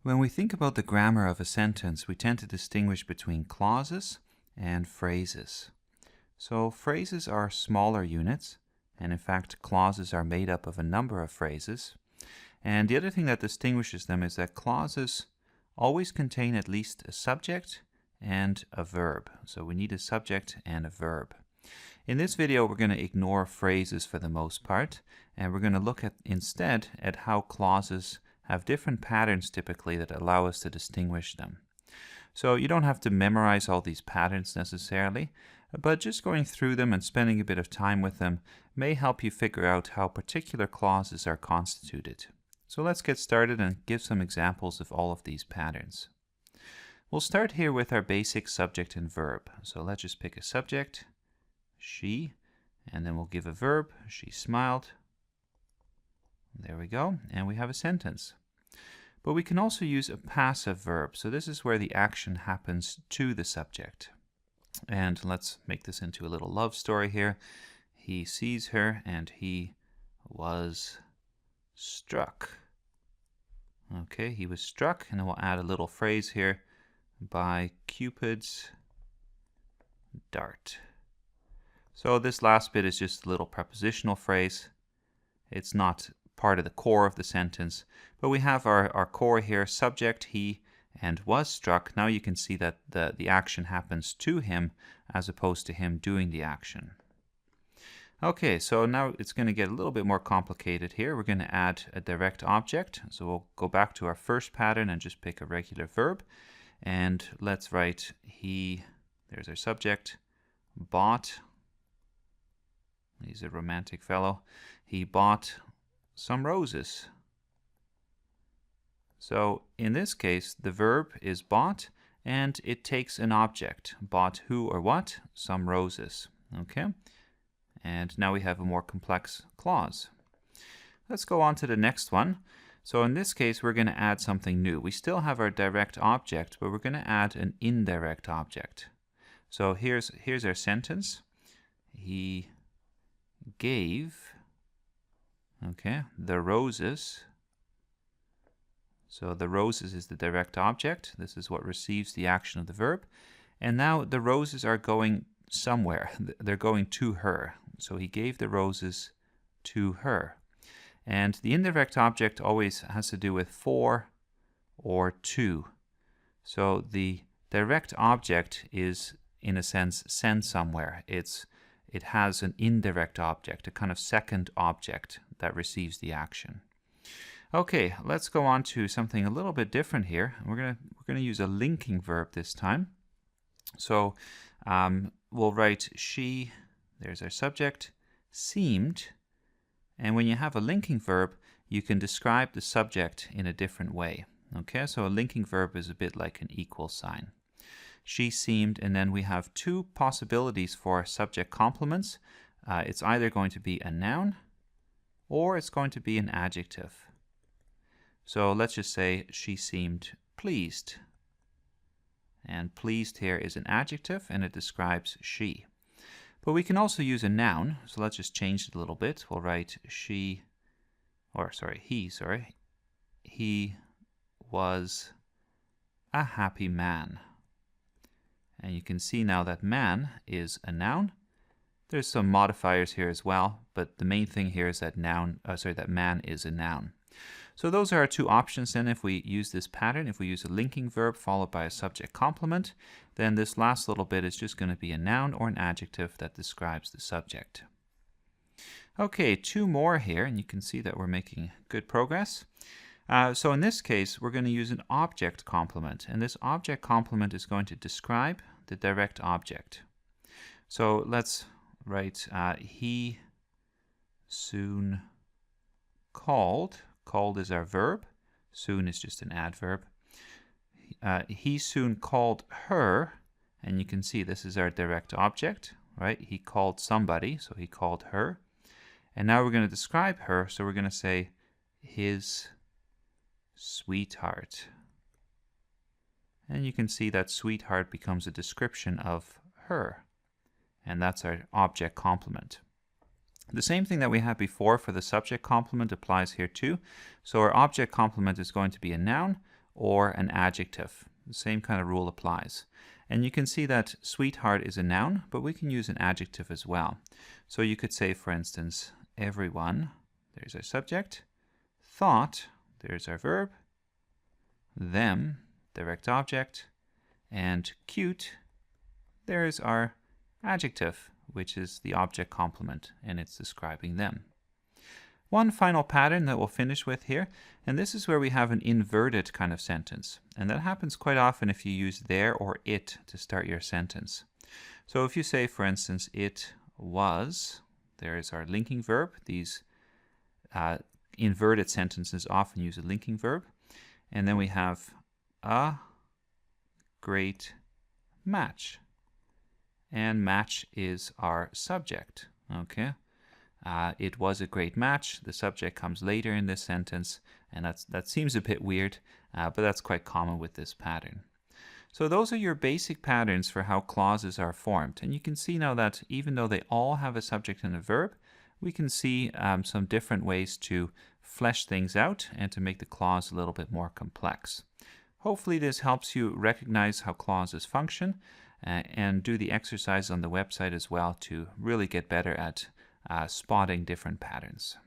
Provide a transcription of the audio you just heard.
When we think about the grammar of a sentence, we tend to distinguish between clauses and phrases. So phrases are smaller units, and in fact clauses are made up of a number of phrases. And the other thing that distinguishes them is that clauses always contain at least a subject and a verb. So we need a subject and a verb. In this video, we're going to ignore phrases for the most part, and we're going to look at instead at how clauses have different patterns typically that allow us to distinguish them. So you don't have to memorize all these patterns necessarily, but just going through them and spending a bit of time with them may help you figure out how particular clauses are constituted. So let's get started and give some examples of all of these patterns. We'll start here with our basic subject and verb. So let's just pick a subject, she, and then we'll give a verb, she smiled. There we go, and we have a sentence. But we can also use a passive verb. So this is where the action happens to the subject. And let's make this into a little love story here. He sees her and he was struck. Okay, he was struck, and then we'll add a little phrase here, by Cupid's dart. So this last bit is just a little prepositional phrase. It's not part of the core of the sentence, but we have our core here, subject, he, and was struck. Now you can see that the action happens to him as opposed to him doing the action. Okay, so now it's going to get a little bit more complicated here. We're going to add a direct object. So we'll go back to our first pattern and just pick a regular verb. And let's write he, there's our subject, bought. He's a romantic fellow. He bought some roses. So in this case, the verb is bought, and it takes an object. Bought who or what? Some roses. Okay? And now we have a more complex clause. Let's go on to the next one. So in this case, we're going to add something new. We still have our direct object, but we're going to add an indirect object. So here's our sentence. He gave, okay, the roses. So the roses is the direct object. This is what receives the action of the verb. And now the roses are going somewhere. They're going to her. So he gave the roses to her. And the indirect object always has to do with for or to. So the direct object is, in a sense, sent somewhere. It has an indirect object, a kind of second object that receives the action. Okay, let's go on to something a little bit different here. We're gonna use a linking verb this time. So we'll write she, there's our subject, seemed. And when you have a linking verb, you can describe the subject in a different way. Okay, so a linking verb is a bit like an equal sign. She seemed, and then we have two possibilities for subject complements. It's either going to be a noun or it's going to be an adjective. So let's just say she seemed pleased. And pleased here is an adjective, and it describes she. But we can also use a noun, so let's just change it a little bit. We'll write he was a happy man. And you can see now that man is a noun. There's some modifiers here as well, but the main thing here is that that man is a noun. So those are our two options then if we use this pattern. If we use a linking verb followed by a subject complement, then this last little bit is just going to be a noun or an adjective that describes the subject. Okay, two more here, and you can see that we're making good progress. So in this case, we're going to use an object complement, and this object complement is going to describe the direct object. So let's write he soon called. Called is our verb. Soon is just an adverb. He soon called her, and you can see this is our direct object, right? He called somebody, so he called her. And now we're going to describe her, so we're going to say his sweetheart. And you can see that sweetheart becomes a description of her, and that's our object complement. The same thing that we had before for the subject complement applies here too. So our object complement is going to be a noun or an adjective. The same kind of rule applies. And you can see that sweetheart is a noun, but we can use an adjective as well. So you could say, for instance, everyone, there's our subject, thought, there's our verb, them, direct object, and cute, there's our adjective, which is the object complement, and it's describing them. One final pattern that we'll finish with here, and this is where we have an inverted kind of sentence. And that happens quite often if you use there or it to start your sentence. So if you say, for instance, it was, there is our linking verb. These inverted sentences often use a linking verb. And then we have a great match. And match is our subject, okay? It was a great match. The subject comes later in this sentence, and that seems a bit weird, but that's quite common with this pattern. So those are your basic patterns for how clauses are formed. And you can see now that even though they all have a subject and a verb, we can see some different ways to flesh things out and to make the clause a little bit more complex. Hopefully this helps you recognize how clauses function and do the exercise on the website as well to really get better at spotting different patterns.